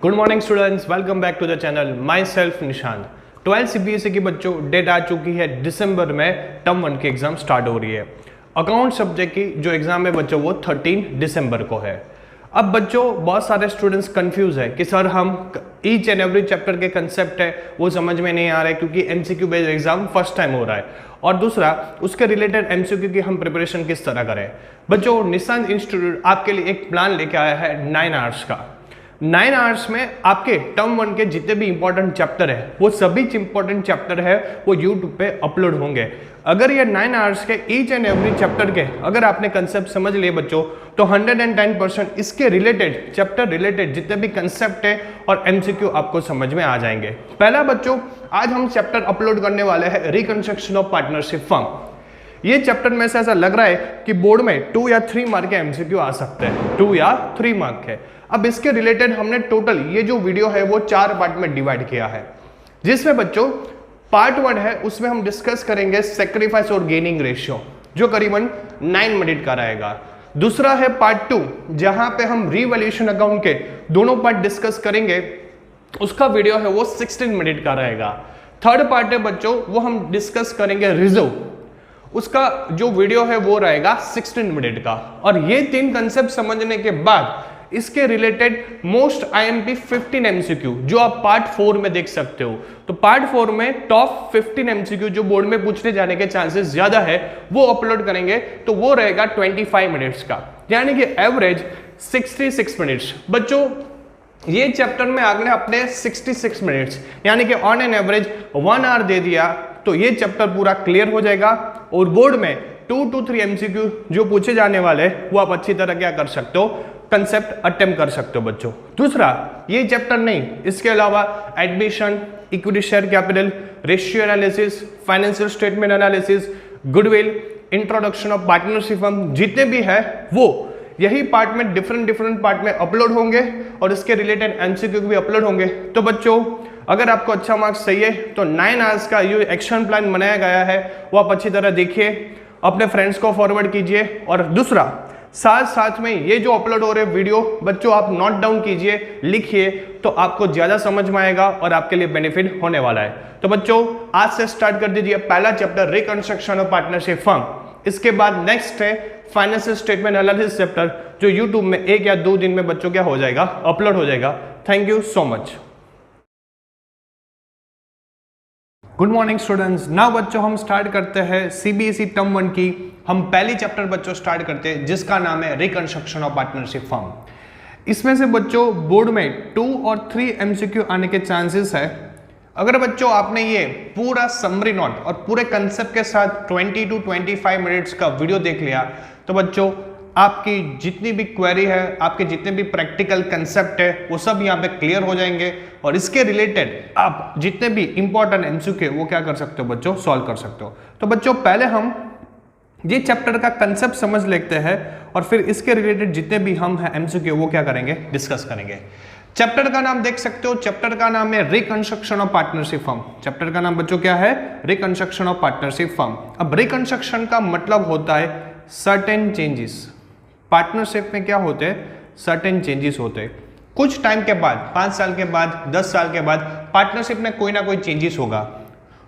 Good morning students, welcome back to the channel. Myself Nishant. 12 CBSE की बच्चों date आ चुकी है। दिसंबर में टर्म 1 की एग्जाम स्टार्ट हो रही है। अकाउंट सब्जेक्ट की जो एग्जाम है बच्चों वो 13 दिसंबर को है। अब बच्चों बहुत सारे स्टूडेंट्स कंफ्यूज है कि सर हम ईच एंड एवरी चैप्टर के कंसेप्ट है वो समझ में नहीं आ रहा है क्योंकि MCQ based exam first time हो रहा है, और दूसरा उसके रिलेटेड MCQ की हम प्रिपरेशन किस तरह करें। बच्चों निशांत इंस्टीट्यूट आपके लिए एक प्लान लेके आया है 9 आवर्स का। 9 आवर्स में आपके टर्म 1 के जितने भी इंपॉर्टेंट चैप्टर है वो सभी इंपॉर्टेंट चैप्टर है वो यूट्यूब पे अपलोड होंगे। अगर ये 9 आवर्स के ईच एंड एवरी चैप्टर के अगर आपने कंसेप्ट समझ लिए बच्चों तो 110% इसके रिलेटेड चैप्टर रिलेटेड जितने भी कंसेप्ट है और MCQ आपको समझ में आ जाएंगे। पहला बच्चों आज हम चैप्टर अपलोड करने वाले हैं रिकंस्ट्रक्शन ऑफ पार्टनरशिप फर्म। ये चैप्टर में से ऐसा लग रहा है कि बोर्ड में 2 या 3 मार्क के MCQ आ सकते हैं, 2 या 3 मार्क के। अब इसके रिलेटेड हमने टोटल ये जो वीडियो है वो 4 पार्ट में डिवाइड किया है, जिसमें बच्चों पार्ट 1 है उसमें हम डिस्कस करेंगे सेक्रीफाइस और गेनिंग रेशियो जो करीबन 9 मिनट का रहेगा। दूसरा है पार्ट 2 जहां पे हम रीवैल्यूएशन अकाउंट के दोनों पार्ट डिस्कस करेंगे, उसका वीडियो है वो 16 मिनट का रहेगा। थर्ड पार्ट है बच्चों वो हम डिस्कस करेंगे रिजर्व, उसका जो वीडियो है वो रहेगा 16 मिनट का। और ये 3 कंसेप्ट समझने के बाद इसके रिलेटेड मोस्ट IMP 15 MCQ जो आप पार्ट 4 में देख सकते हो। तो पार्ट 4 में टॉप 15 MCQ जो बोर्ड में पूछने जाने के चांसेस ज्यादा है वो अपलोड करेंगे, तो वो रहेगा 25 मिनट्स का, यानी कि एवरेज 66 मिनट्स। बच्चों ये चैप्टर में आपने अपने 66 मिनट्स यानी कि ऑन एन एवरेज 1 आवर दे दिया तो ये चैप्टर पूरा क्लियर हो जाएगा, और बोर्ड में 2 to 3 MCQ जो पूछे जाने वाले वो आप अच्छी तरह क्या कर सकते हो, कंसेप्ट अटेम्प्ट कर सकते हो बच्चों। दूसरा ये चैप्टर नहीं, इसके अलावा admission, equity share capital, ratio analysis, financial statement analysis, goodwill, introduction of partnership firm जितने भी है वो यही पार्ट में डिफरेंट पार्ट में अपलोड होंगे, और इसके रिलेटेड MCQ भी अपलोड होंगे। तो बच्चों अगर आपको अच्छा मार्क्स चाहिए तो 9 आवर्स का ये एक्शन प्लान बनाया गया है वो आप अच्छी तरह देखिए, अपने फ्रेंड्स को फॉरवर्ड कीजिए, और दूसरा साथ में ये जो अपलोड हो रहे वीडियो बच्चों आप नोट डाउन कीजिए, लिखिए, तो आपको ज्यादा समझ में आएगा और आपके लिए बेनिफिट होने वाला है। तो बच्चों आज से स्टार्ट कर दीजिए पहला chapter reconstruction of partnership firm. इसके बाद नेक्स्ट है फाइनेंशियल स्टेटमेंट एनालिसिस चैप्टर जो यूट्यूब में 1 या 2 दिन में बच्चों क्या हो जाएगा, अपलोड हो जाएगा। Thank you so much. Good morning students. Now बच्चों हम स्टार्ट करते हैं CBSE टर्म 1 की। हम पहली चैप्टर बच्चों स्टार्ट करते हैं जिसका नाम है रिकंस्ट्रक्शन ऑफ पार्टनरशिप फर्म। इसमें से बच्चों बोर्ड में 2 और 3 MCQ आने के चांसेस है। अगर बच्चों आपने ये पूरा समरी नोट और पूरे कंसेप्ट के साथ 20 to 25 मिनट्स का वीडियो देख लिया तो बच्चों आपकी जितनी भी क्वेरी है, आपके जितने भी प्रैक्टिकल कंसेप्ट है वो सब यहाँ पे क्लियर हो जाएंगे, और इसके रिलेटेड आप जितने भी इंपॉर्टेंट MCQ वो क्या कर सकते हो बच्चों, सॉल्व कर सकते हो। तो बच्चों पहले हम ये चैप्टर का कंसेप्ट समझ लेते हैं और फिर इसके रिलेटेड जितने भी हम हैं MCQ वो क्या करेंगे, डिस्कस करेंगे। चैप्टर का नाम देख सकते हो, चैप्टर का नाम है reconstruction of partnership firm. Chapter का नाम बच्चों क्या है, रिकंस्ट्रक्शन ऑफ पार्टनरशिप फर्म। अब रिकंस्ट्रक्शन का मतलब होता है सर्टेन चेंजेस। पार्टनरशिप में क्या होते हैं, सर्टेन चेंजेस होते हैं। कुछ टाइम के बाद, 5 साल के बाद, 10 साल के बाद पार्टनरशिप में कोई ना कोई चेंजेस होगा,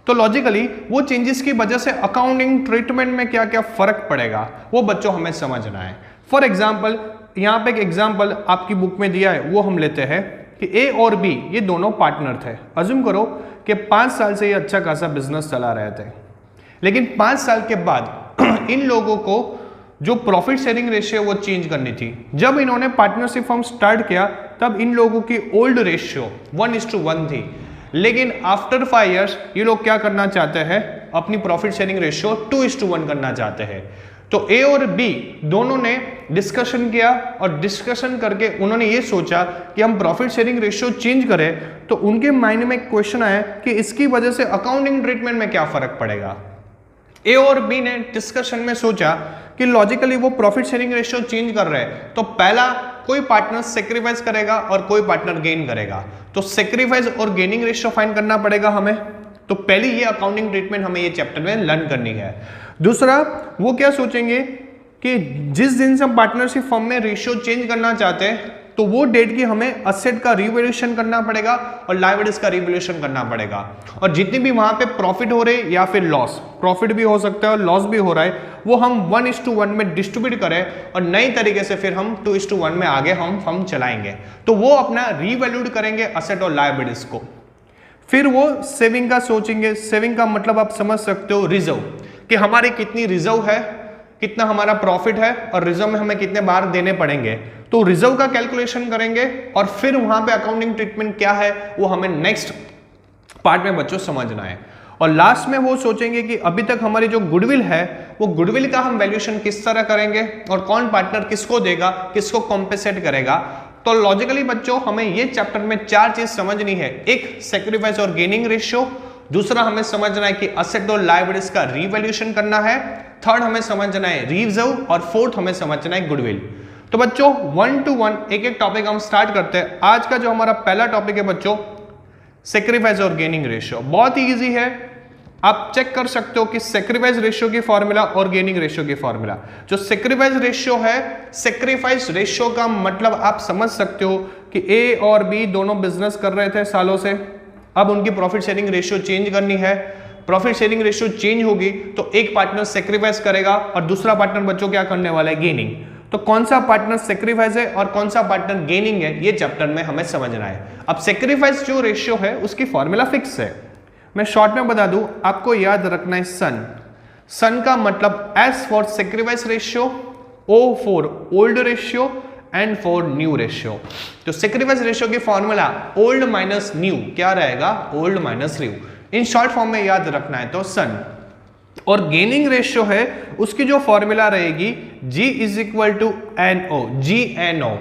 तो लॉजिकली वो चेंजेस की वजह से अकाउंटिंग ट्रीटमेंट में क्या क्या फर्क पड़ेगा वो बच्चों हमें समझना है। फॉर एग्जाम्पल यहाँ पे एक एग्जाम्पल आपकी बुक में दिया है वो हम लेते हैं कि A और B ये दोनों पार्टनर थे। अज्यूम करो कि 5 साल से ये अच्छा खासा बिजनेस चला रहे थे, लेकिन 5 साल के बाद इन लोगों को जो प्रॉफिट शेयरिंग रेशियो वो चेंज करनी थी। जब इन्होंने पार्टनरशिप फर्म स्टार्ट किया तब इन लोगों की ओल्ड रेशियो 1:1 थी, लेकिन आफ्टर 5 इयर्स ये लोग क्या करना चाहते हैं, अपनी प्रॉफिट शेयरिंग रेशियो 2:1 करना चाहते हैं। तो A और B दोनों ने डिस्कशन किया, और डिस्कशन करके उन्होंने ये सोचा कि हम प्रॉफिट शेयरिंग रेशियो चेंज करें, तो उनके माइंड में एक क्वेश्चन आया कि इसकी वजह से अकाउंटिंग ट्रीटमेंट में क्या फर्क पड़ेगा। A और B ने डिस्कशन में सोचा कि लॉजिकली वो प्रॉफिट शेयरिंग रेशियो चेंज कर रहे हैं, तो पहला कोई पार्टनर सेक्रीफाइस करेगा और कोई पार्टनर गेन करेगा, तो सेक्रीफाइस और गेनिंग रेशियो फाइंड करना पड़ेगा हमें। तो पहली ये अकाउंटिंग ट्रीटमेंट हमें ये चैप्टर में लर्न करनी है। दूसरा वो क्या सोचेंगे कि जिस दिन से हम पार्टनरशिप फर्म में रेशियो चेंज करना चाहते हैं तो वो डेट की हमें असेट का रिवैल्यूएशन करना पड़ेगा और लायबिलिटीज का रिवैल्यूएशन करना पड़ेगा। और जितनी भी वहां पे प्रॉफिट हो रहे या फिर लॉस, प्रॉफिट भी हो सकता है और लॉस भी हो रहा है, वो हम 1:1 में डिस्ट्रीब्यूट करें और नई तरीके से फिर हम 2:1 में आगे हम चलाएंगे। तो वो अपना रिवैल्यूड करेंगे असेट और लायबिलिटीज को। फिर वो सेविंग का सोचेंगे। सेविंग का मतलब आप समझ सकते हो रिजर्व, कि हमारी कितनी रिजर्व है, कितना हमारा प्रॉफिट है और रिजर्व में हमें कितने बार देने पड़ेंगे। तो रिजर्व का कैलकुलेशन करेंगे और फिर वहां पे अकाउंटिंग ट्रीटमेंट क्या है वो हमें नेक्स्ट पार्ट में बच्चों समझना है। और लास्ट में वो सोचेंगे कि अभी तक हमारी जो गुडविल है वो गुडविल का हम वैल्यूएशन किस तरह करेंगे और कौन पार्टनर किसको देगा, किसको कॉम्पेंसेट करेगा। तो लॉजिकली बच्चों हमें ये चैप्टर में 4 चीज समझनी है। एक, सैक्रिफाइस और गेनिंग रेशियो। दूसरा, हमें समझना है कि असेट और लायबिलिटीज का रिवैल्यूएशन करना है। थर्ड, हमें समझना है रिजर्व। और फोर्थ, हमें समझना है गुडविल। तो बच्चों 1 to 1 एक एक टॉपिक हम स्टार्ट करते हैं। आज का जो हमारा पहला टॉपिक है बच्चों, सैक्रिफाइस और गेनिंग रेशियो। बहुत ही इजी है, आप चेक कर सकते हो कि सैक्रिफाइस रेशियो की फॉर्मूला और गेनिंग रेशियो की फॉर्मूला। जो सैक्रिफाइस रेशियो है, सैक्रिफाइस रेशियो का मतलब आप समझ सकते हो कि ए और बी दोनों बिजनेस कर रहे थे सालों से, अब उनकी प्रॉफिट शेयरिंग रेशियो चेंज करनी है। प्रॉफिट शेयरिंग रेशियो चेंज होगी तो एक पार्टनर सैक्रिफाइस करेगा और दूसरा पार्टनर बच्चों क्या करने वाला है, गेनिंग। तो कौन सा पार्टनर सैक्रिफाइस है और कौन सा पार्टनर गेनिंग है, ये चैप्टर में हमें समझना है। अब सैक्रिफाइस जो रेशियो है उसकी फॉर्मूला फिक्स है, मैं शॉर्ट में बता दूं, आपको याद रखना है सन। सन का मतलब S for sacrifice ratio, O for old ratio N for new ratio. तो सैक्रिफाइस रेशियो की फॉर्मूला ओल्ड माइनस न्यू क्या रहेगा, old minus new. In short form में याद रखना है तो सन। और गेनिंग रेशियो है उसकी जो फॉर्मूला रहेगी G is equal to NO, GNO,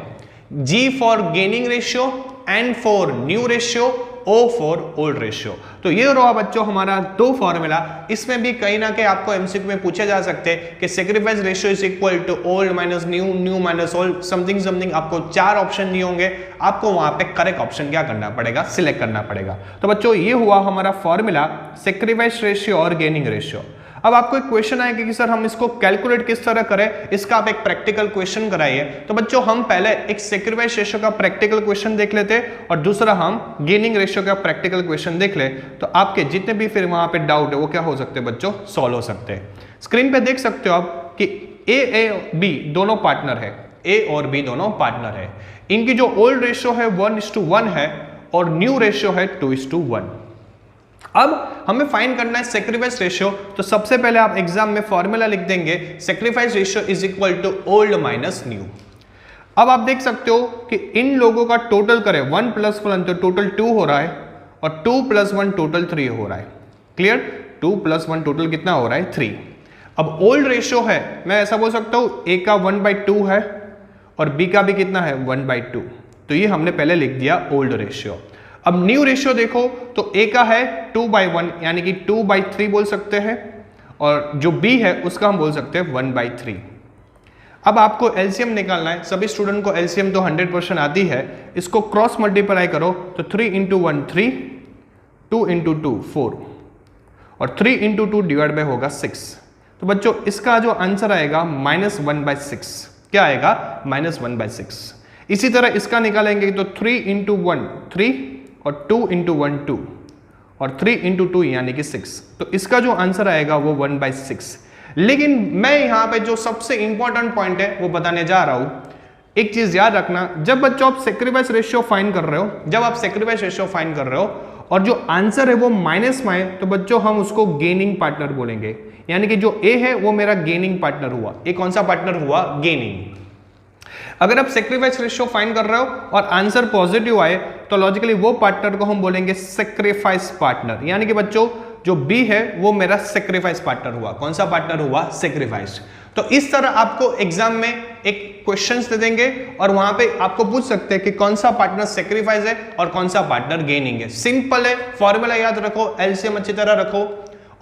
G for gaining ratio, N for new ratio, O for old ratio. तो ये रहा बच्चों हमारा 2 फॉर्मूला। इसमें भी कहीं ना कहीं आपको एमसीक्यू में पूछे जा सकते हैं कि sacrifice ratio is equal to old minus new, new minus old, something something. आपको 4 ऑप्शन दिए होंगे, आपको वहां पे करेक्ट ऑप्शन क्या करना पड़ेगा, सिलेक्ट करना पड़ेगा। तो बच्चों ये हुआ हमारा फॉर्मूला सैक्रिफाइस रेशियो और गेनिंग रेशियो। अब आपको एक क्वेश्चन आएगा कि सर हम इसको कैलकुलेट किस तरह करें, इसका आप एक प्रैक्टिकल क्वेश्चन कराइए। तो बच्चों हम पहले एक सैक्रिफाइस रेशियो का प्रैक्टिकल क्वेश्चन देख लेते और दूसरा हम गेनिंग रेशियो का प्रैक्टिकल क्वेश्चन देख ले, तो आपके जितने भी फिर वहां पे डाउट है वो क्या हो सकते हैं बच्चों, सॉल्व हो सकते हैं। स्क्रीन पे देख सकते हो आप कि ए बी दोनों पार्टनर है, ए और बी दोनों पार्टनर है। इनकी जो ओल्ड रेशियो है 1:1 है और न्यू रेशियो है 2:1। अब हमें फाइंड करना है सैक्रिफाइस रेशियो। तो सबसे पहले आप एग्जाम में फॉर्मूला लिख देंगे, sacrifice ratio is equal to old minus new. अब आप देख सकते हो कि इन लोगों का टोटल करें 1 + 1 तो टोटल 2 हो रहा है और 2 + 1 टोटल 3 हो रहा है। क्लियर, 2 + 1 टोटल कितना हो रहा है, 3। अब ओल्ड रेशियो है, मैं ऐसा बोल सकता हूं ए का 1/2 है और बी का भी कितना है 1/2, तो ये हमने पहले लिख दिया ओल्ड रेशियो। अब न्यू रेशियो देखो तो ए का है 2/1 यानी कि 2/3 बोल सकते हैं और जो बी है उसका हम बोल सकते हैं 1/3। अब आपको एलसीएम निकालना है, सभी स्टूडेंट को एलसीएम तो 100% आती है। इसको क्रॉस मल्टीप्लाई करो तो 3 × 1 3, 2 × 2 4 और 3 × 2 डिवाइड बाय होगा 6। तो बच्चों इसका जो आंसर आएगा -1/6। क्या आएगा, -1/6। इसी तरह इसका निकालेंगे तो 3 × 1 3 और 2 × 1 2 और 3 × 2 यानी कि 6। तो इसका जो आंसर आएगा वो 1/6। लेकिन मैं यहाँ पे जो सबसे इंपॉर्टेंट पॉइंट है वो बताने जा रहा हूं। एक चीज याद रखना, जब बच्चों आप सैक्रिफाइस रेशियो फाइंड कर रहे हो, जब आप सैक्रिफाइस रेशियो फाइंड कर रहे हो और जो आंसर है वो माइनस में है, तो बच्चों हम उसको गेनिंग पार्टनर बोलेंगे। यानी कि जो ए है वो मेरा गेनिंग पार्टनर हुआ। ए कौन सा पार्टनर हुआ, गेनिंग। अगर आप सैक्रिफाइस रेशियो फाइंड कर रहे हो और आंसर पॉजिटिव आए तो लॉजिकली वो पार्टनर को हम बोलेंगे सैक्रिफाइस पार्टनर। यानी कि बच्चों जो बी है वो मेरा सैक्रिफाइस पार्टनर हुआ। कौन सा पार्टनर हुआ, सैक्रिफाइस। तो इस तरह आपको एग्जाम में एक क्वेश्चंस दे देंगे और वहां पे आपको पूछ सकते हैं कि कौन सा पार्टनर सैक्रिफाइस है और कौन सा पार्टनर गेनिंग है। सिंपल है, फॉर्मूला याद रखो, एलसीएम अच्छी तरह रखो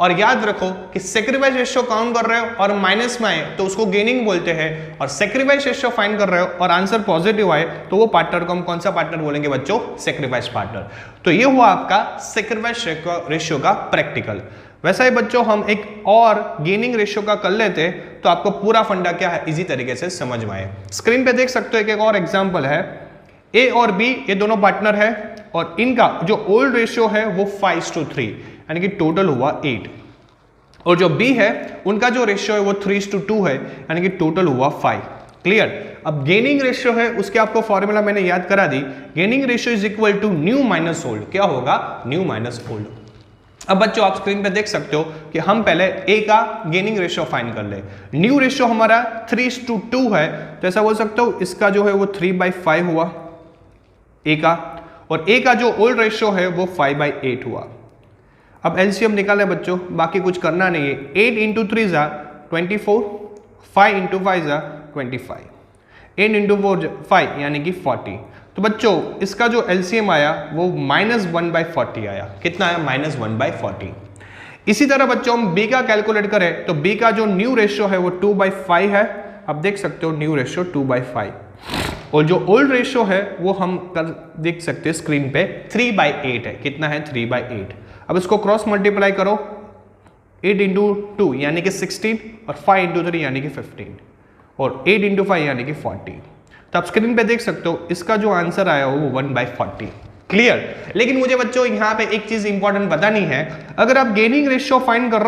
और याद रखो कि सैक्रिफाइस रेशियो काउंट कर रहे हो और माइनस में आए तो उसको गेनिंग बोलते हैं, और सैक्रिफाइस रेशियो फाइंड कर रहे हो और आंसर पॉजिटिव आए तो वो पार्टनर को हम कौन सा पार्टनर बोलेंगे बच्चों, सैक्रिफाइस पार्टनर। तो ये हुआ आपका सैक्रिफाइस रेशियो का प्रैक्टिकल। वैसा ही बच्चों हम एक और गेनिंग रेशियो का कर लेते तो आपको पूरा फंडा क्या है इजी तरीके से समझ में आए। स्क्रीन पे देख सकते हो एक और एग्जांपल है ए और बी ये दोनों पार्टनर है और इनका जो ओल्ड रेशियो है वो 5:3 यानी कि टोटल हुआ 8 और जो बी है उनका जो रेशियो है वो 3:2 है यानी कि टोटल हुआ 5। क्लियर। अब गेनिंग रेशियो है उसके आपको फॉर्मूला मैंने याद करा दी। Gaining ratio is equal to new minus old. क्या होगा? New minus old. अब बच्चों आप स्क्रीन पे देख सकते हो कि हम पहले ए का गेनिंग रेशियो फाइंड कर ले। न्यू रेशियो हमारा 3:2 है तो ऐसा बोल सकते हो इसका जो है वो 3/5 हुआ ए का और ए का जो ओल्ड रेशियो है वो 5/8 हुआ। अब एलसीएम निकाले बच्चों, बाकी कुछ करना नहीं है। 8 × 3 = 24, 5 × 5 = 25, 8 × 4 5 यानी कि 40। तो बच्चों इसका जो एलसीएम आया वो -1/40 आया। कितना आया? -1/40। इसी तरह बच्चों हम बी का कैलकुलेट करें तो बी का जो न्यू रेशियो है वो 2/5 है। अब देख सकते हो न्यू रेशियो 2/5 और जो ओल्ड रेशियो है वो हम कर देख सकते हैं स्क्रीन पे 3/8 है। कितना है? 3/8। अब इसको क्रॉस मल्टीप्लाई करो, 8 × 2 यानी कि 16 और 5 × 3 यानी कि 15 और 8 × 5 यानी कि 40। तो आप स्क्रीन पे देख सकते हो इसका जो आंसर आया वो 1/40। क्लियर। लेकिन मुझे बच्चों यहाँ पे एक चीज इंपॉर्टेंट बतानी है। अगर आप गेनिंग रेशियो फाइंड कर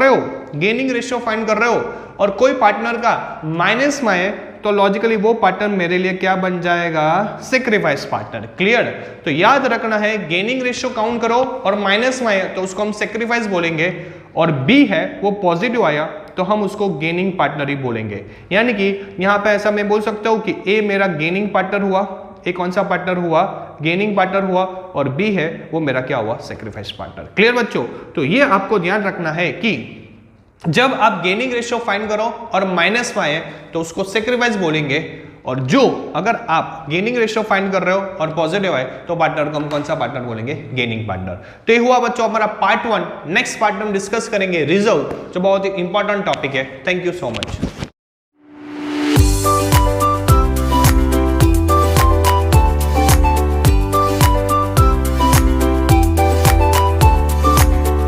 रहे हो और कोई पार्टनर का माइनस में है तो लॉजिकली वो पार्टनर मेरे लिए क्या बन जाएगा? Sacrifice partner. क्लियर। तो याद रखना है गेनिंग रेशियो काउंट करो और माइनस में है तो उसको हम सेक्रीफाइस बोलेंगे और बी है वो पॉजिटिव आया तो हम उसको गेनिंग पार्टनर ही बोलेंगे। यानी कि यहाँ पे ऐसा मैं बोल सकता हूँ कि ए मेरा गेनिंग पार्टनर हुआ, ए कौन सा पार्टनर हुआ? गेनिंग पार्टनर हुआ और बी है वो मेरा क्या हुआ? Sacrifice partner. क्लियर बच्चों। तो ये आपको ध्यान रखना है कि जब आप गेनिंग रेशियो फाइंड करो और माइनस में आए तो उसको सेक्रीफाइस बोलेंगे और जो अगर आप गेनिंग रेशियो फाइंड कर रहे हो और पॉजिटिव है तो पार्टनर को हम कौन सा पार्टनर बोलेंगे? Gaining partner. तो ये हुआ बच्चों हमारा पार्ट 1। नेक्स्ट पार्ट में हम डिस्कस करेंगे रिजर्व, जो बहुत ही इंपॉर्टेंट टॉपिक है। Thank you so much.